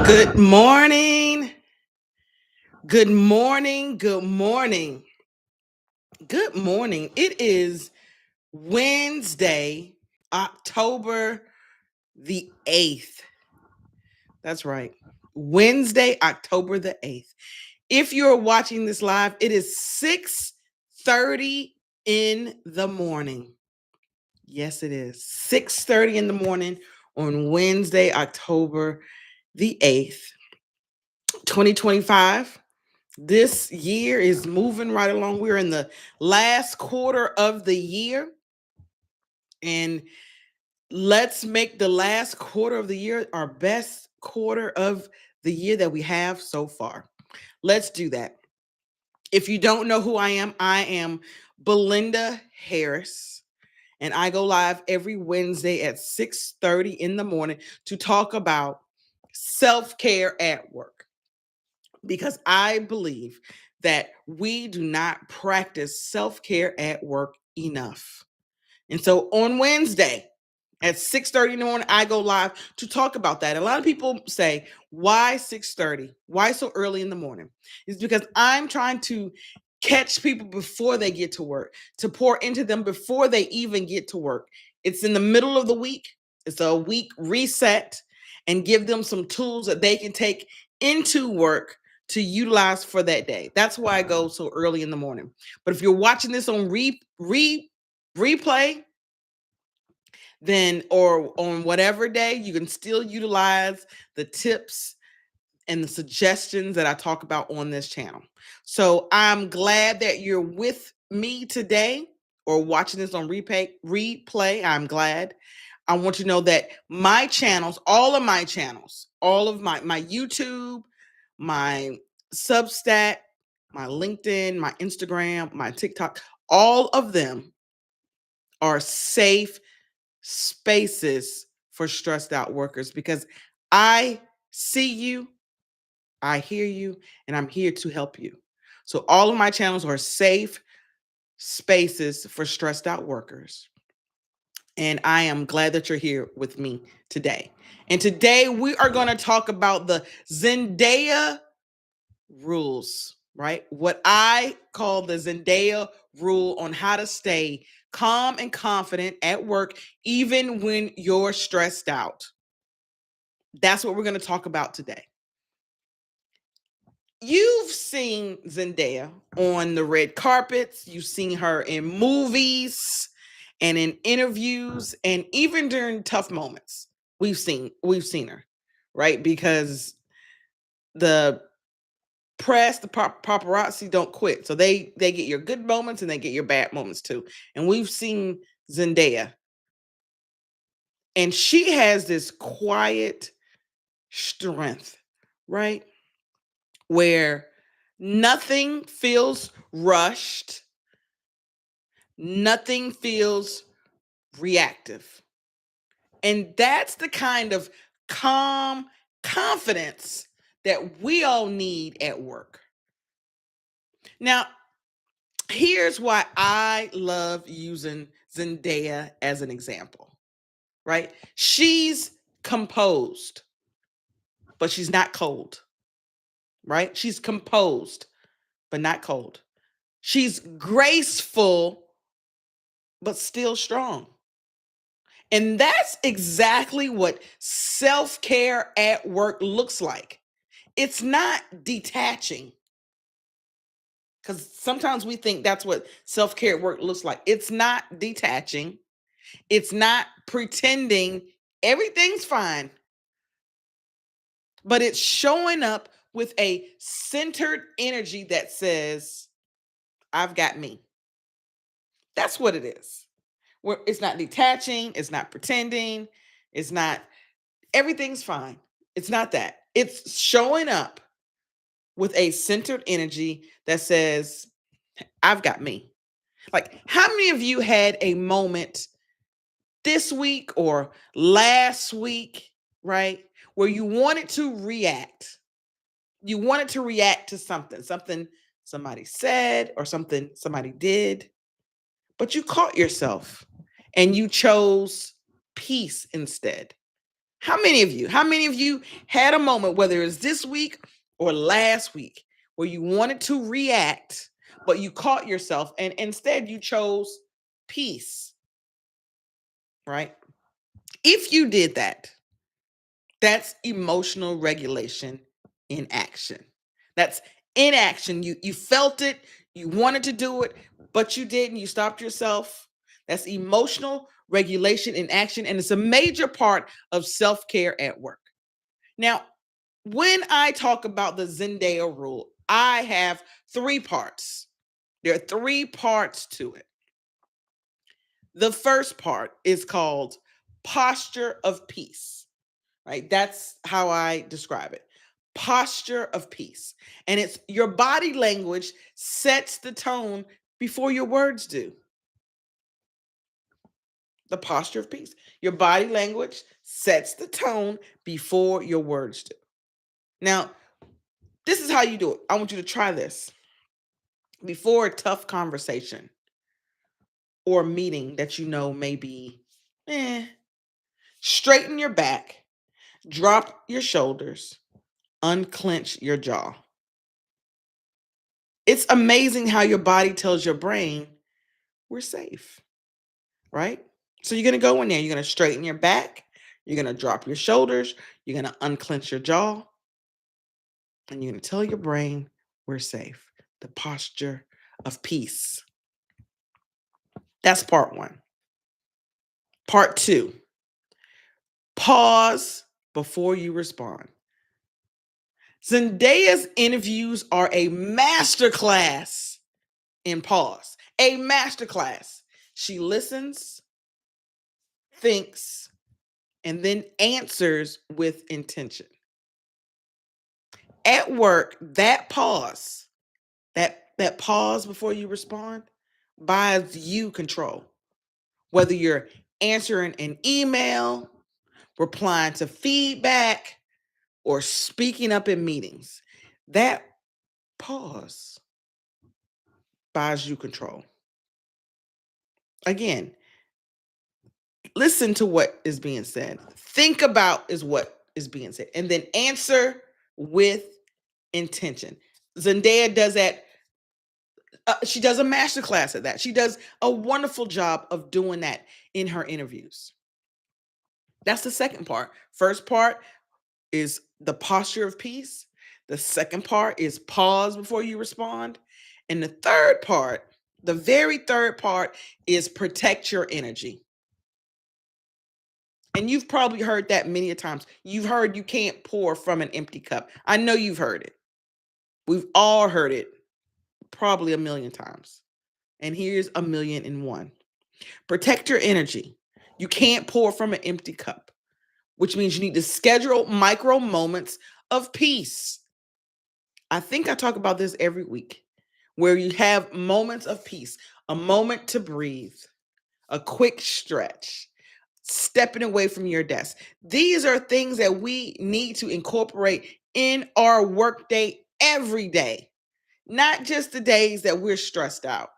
Good morning. Good morning. Good morning. Good morning. It is Wednesday, October the 8th. That's right. Wednesday, October the 8th. If you're watching this live, it is 6:30 in the morning. Yes, it is. 6:30 in the morning on Wednesday, October the 8th, 2025. This year is moving right along. We're in the last quarter of the year. And let's make the last quarter of the year our best quarter of the year that we have so far. Let's do that. If you don't know who I am Belinda Harris. And I go live every Wednesday at 6:30 in the morning to talk about self-care at work, because I believe that we do not practice self-care at work enough. And so on Wednesday at 6:30 in the morning, I go live to talk about that. A lot of people say, why 6:30? Why so early in the morning? It's because I'm trying to catch people before they get to work, to pour into them before they even get to work. It's in the middle of the week. It's a week reset, and give them some tools that they can take into work to utilize for that day. That's why I go so early in the morning. But if you're watching this on replay, then or on whatever day, you can still utilize the tips and the suggestions that I talk about on this channel. So I'm glad that you're with me today or watching this on replay. I'm glad. I want you to know that my channels, all of my channels, all of my YouTube, my Substack, my LinkedIn, my Instagram, my TikTok, all of them are safe spaces for stressed out workers, because I see you, I hear you, and I'm here to help you. So all of my channels are safe spaces for stressed out workers. And I am glad that you're here with me today. And today we are going to talk about the Zendaya rules, right? What I call the Zendaya rule on how to stay calm and confident at work, even when you're stressed out. That's what we're going to talk about today. You've seen Zendaya on the red carpets. You've seen her in movies and in interviews, and even during tough moments. We've seen her, right? Because the press, the paparazzi don't quit. So they get your good moments and they get your bad moments too. And we've seen Zendaya. And she has this quiet strength, right? Where nothing feels rushed, nothing feels reactive. And that's the kind of calm confidence that we all need at work. Now, here's why I love using Zendaya as an example, right? She's composed, but she's not cold, right? She's composed, but not cold. She's graceful, but still strong. And that's exactly what self-care at work looks like. It's not detaching, because sometimes we think that's what self-care at work looks like. It's not detaching. It's not pretending everything's fine, but it's showing up with a centered energy that says, I've got me. That's what it is. Where it's not detaching, it's not pretending, it's not everything's fine. It's not that. It's showing up with a centered energy that says, I've got me. Like, how many of you had a moment this week or last week, right, where you wanted to react? You wanted to react to something somebody said or something somebody did, but you caught yourself and you chose peace instead. How many of you had a moment, whether it's this week or last week, where you wanted to react, but you caught yourself and instead you chose peace, right? If you did that, that's emotional regulation in action. That's in action. You felt it, you wanted to do it, but you didn't. You stopped yourself. That's emotional regulation in action, and it's a major part of self-care at work. Now, when I talk about the Zendaya rule, I have three parts. There are three parts to it. The first part is called posture of peace, right? That's how I describe it. Posture of peace. And it's your body language sets the tone before your words do. The posture of peace. Your body language sets the tone before your words do. Now, this is how you do it. I want you to try this before a tough conversation or meeting that you know may be straighten your back, drop your shoulders, unclench your jaw. It's amazing how your body tells your brain we're safe, right? So you're going to go in there, you're going to straighten your back, you're going to drop your shoulders, you're going to unclench your jaw, and you're going to tell your brain we're safe. The posture of peace. That's part one. Part two, pause before you respond. Zendaya's interviews are a masterclass in pause, a masterclass. She listens, thinks, and then answers with intention. At work, that pause before you respond buys you control. Whether you're answering an email, replying to feedback, or speaking up in meetings, that pause buys you control. Again, listen to what is being said. Think about is what is being said, and then answer with intention. Zendaya does that. She does a masterclass at that. She does a wonderful job of doing that in her interviews. That's the second part. First part is the posture of peace. The second part is pause before you respond. And the third part, the very third part, is protect your energy. And you've probably heard that many a times. You've heard you can't pour from an empty cup. I know you've heard it. We've all heard it probably a million times. And here's a million and one. Protect your energy. You can't pour from an empty cup, which means you need to schedule micro moments of peace. I think I talk about this every week, where you have moments of peace, a moment to breathe, a quick stretch, stepping away from your desk. These are things that we need to incorporate in our workday every day, not just the days that we're stressed out,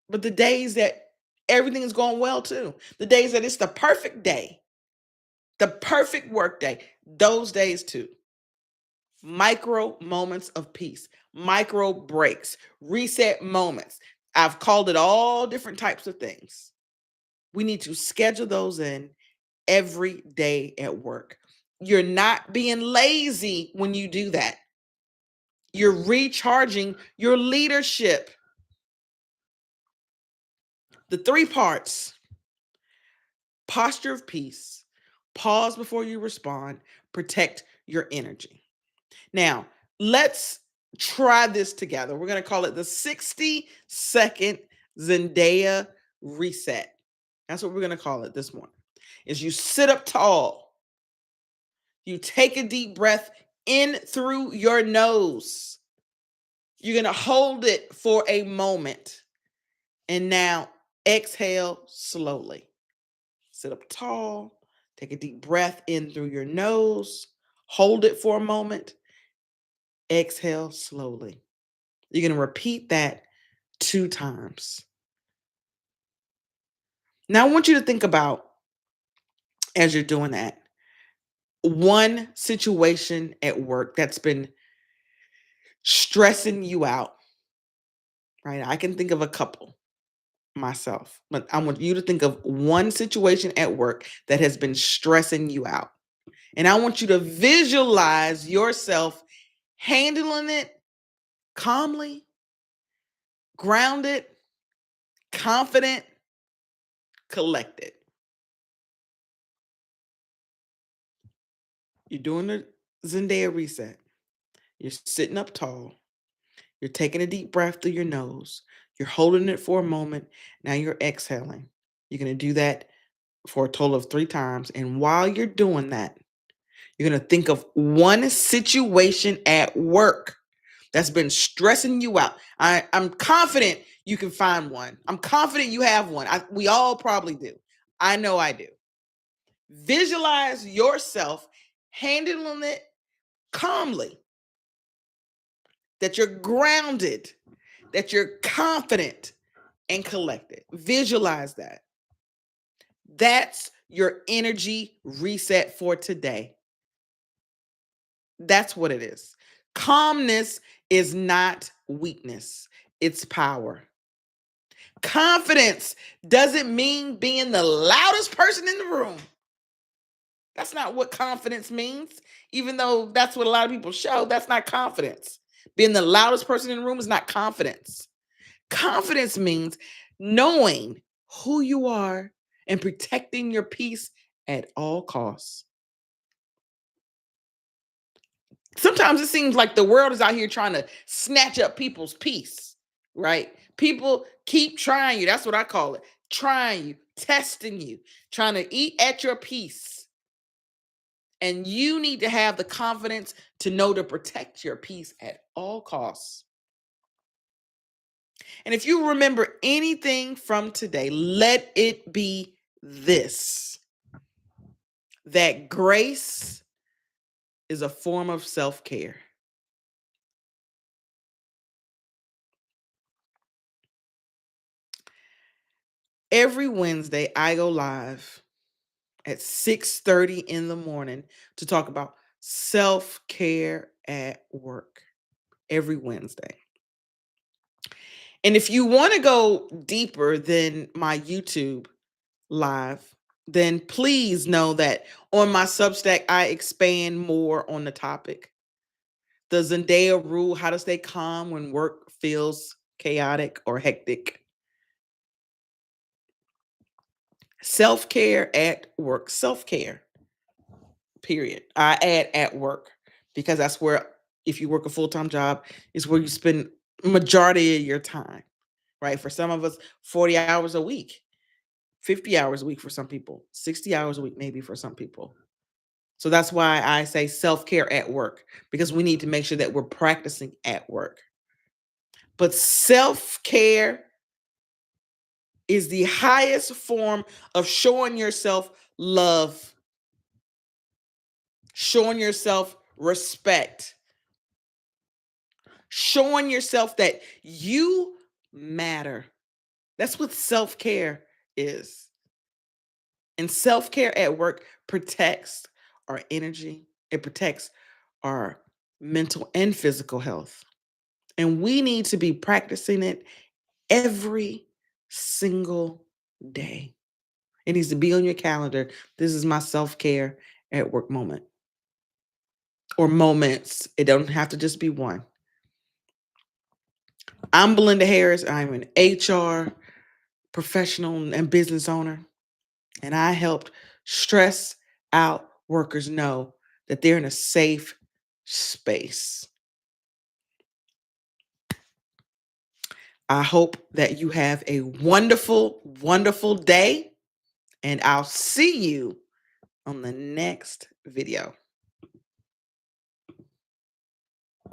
but the days that everything is going well too. The days that it's the perfect day, the perfect work day, those days too. Micro moments of peace, micro breaks, reset moments. I've called it all different types of things. We need to schedule those in every day at work. You're not being lazy when you do that. You're recharging your leadership. The three parts: posture of peace, pause before you respond, protect your energy. Now, let's try this together. We're going to call it the 60-second Zendaya reset. That's what we're going to call it this morning. Is you sit up tall. You take a deep breath in through your nose. You're going to hold it for a moment. And now exhale slowly. Sit up tall. Take a deep breath in through your nose. Hold it for a moment. Exhale slowly. You're going to repeat that 2 times. Now, I want you to think about, as you're doing that, one situation at work that's been stressing you out, right? I can think of a couple myself, but I want you to think of one situation at work that has been stressing you out. And I want you to visualize yourself handling it calmly, grounded, confident, collected. You're doing the Zendaya reset. You're sitting up tall. You're taking a deep breath through your nose. You're holding it for a moment. Now you're exhaling. You're going to do that for a total of 3 times. And while you're doing that, you're going to think of one situation at work that's been stressing you out. I'm confident you can find one. I'm confident you have one. We all probably do. I know I do. Visualize yourself handling it calmly, that you're grounded, that you're confident and collected. Visualize that. That's your energy reset for today. That's what it is. Calmness is not weakness, it's power. Confidence doesn't mean being the loudest person in the room. That's not what confidence means. Even though that's what a lot of people show, that's not confidence. Being the loudest person in the room is not confidence. Confidence means knowing who you are and protecting your peace at all costs. Sometimes it seems like the world is out here trying to snatch up people's peace, right? People keep trying you. That's what I call it. Trying you, testing you, trying to eat at your peace. And you need to have the confidence to know to protect your peace at all costs. And if you remember anything from today, let it be this: that grace is a form of self-care. Every Wednesday, I go live at 6:30 in the morning to talk about self-care at work every Wednesday. And if you want to go deeper than my YouTube live, then please know that on my Substack, I expand more on the topic. The Zendaya rule: how to stay calm when work feels chaotic or hectic. Self-care at work, self-care, period. I add at work because that's where, if you work a full-time job, is where you spend majority of your time, right? For some of us, 40 hours a week, 50 hours a week for some people, 60 hours a week maybe for some people. So that's why I say self-care at work, because we need to make sure that we're practicing at work. But self-care is the highest form of showing yourself love, showing yourself respect, showing yourself that you matter. That's what self-care is. And self-care at work protects our energy, it protects our mental and physical health. And we need to be practicing it every single day. It needs to be on your calendar. This is my self-care at work moment, or moments. It don't have to just be one. I'm Belinda Harris. I'm an HR professional and business owner, and I helped stress out workers know that they're in a safe space. I hope that you have a wonderful, wonderful day, and I'll see you on the next video.